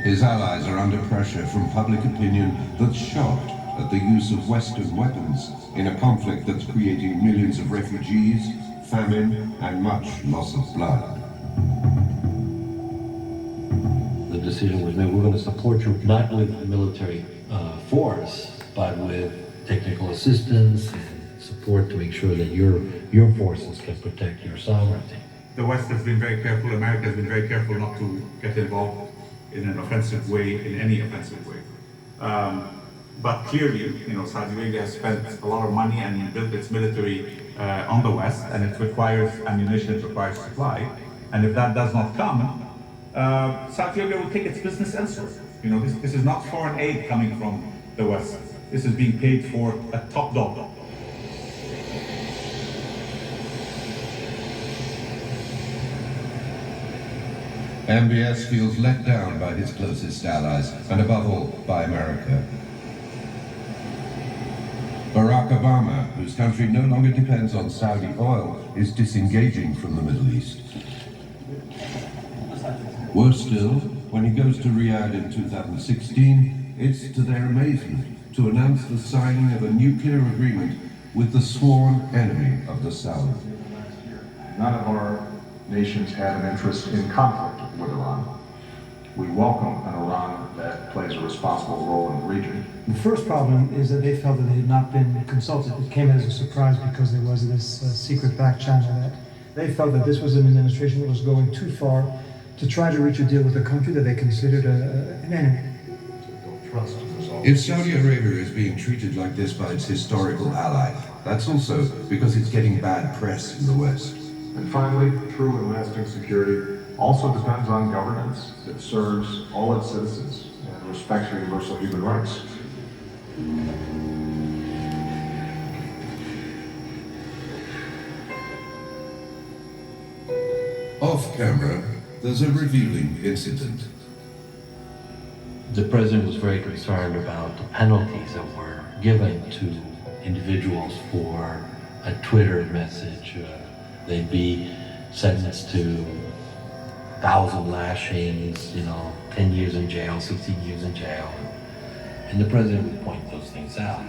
His allies are under pressure from public opinion that's shocked at the use of Western weapons in a conflict that's creating millions of refugees, famine, and much loss of blood. The decision was made, we're going to support you not with military force, but with technical assistance and support to make sure that your forces can protect your sovereignty. The West has been very careful, America has been very careful not to get involved in an offensive way, in any offensive way. But clearly, Saudi Arabia has spent a lot of money and built its military on the West, and it requires ammunition, it requires supply. And if that does not come, Saudi Arabia will take its business elsewhere. This is not foreign aid coming from the West. This is being paid for at top dollar. MBS feels let down by his closest allies, and above all, by America. Barack Obama, whose country no longer depends on Saudi oil, is disengaging from the Middle East. Worse still, when he goes to Riyadh in 2016, it's to their amazement to announce the signing of a nuclear agreement with the sworn enemy of the Saudis. None of our nations have an interest in conflict with Iran. We welcome an Iran that plays a responsible role in the region. The first problem is that they felt that they had not been consulted. It came as a surprise because there was this secret back channel that they felt that this was an administration that was going too far to try to reach a deal with a country that they considered an enemy. If Saudi Arabia is being treated like this by its historical ally, that's also because it's getting bad press in the West. And finally, true and lasting security also depends on governance that serves all its citizens and respects universal human rights. Off camera, there's a revealing incident. The president was very concerned about the penalties that were given to individuals for a Twitter message. They'd be sentenced to 1,000 lashings, 10 years in jail, 16 years in jail. And the president would point those things out.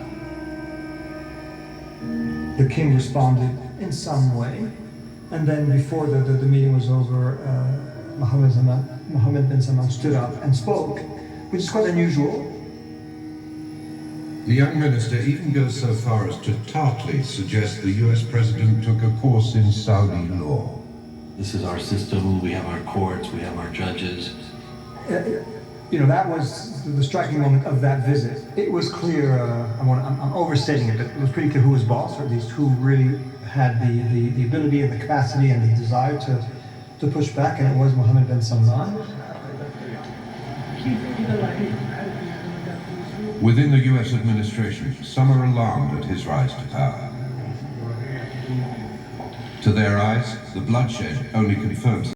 The king responded in some way, and then before the meeting was over, Mohammed bin Salman stood up and spoke, which is quite unusual. The young minister even goes so far as to tartly suggest the US president took a course in Saudi law. This is our system, we have our courts, we have our judges. That was the striking moment of that visit. It was clear, I'm overstating it, but it was pretty clear who was boss, or at least who really had the ability and the capacity and the desire to push back, and it was Mohammed bin Salman. Within the US administration, some are alarmed at his rise to power. To their eyes, the bloodshed only confirms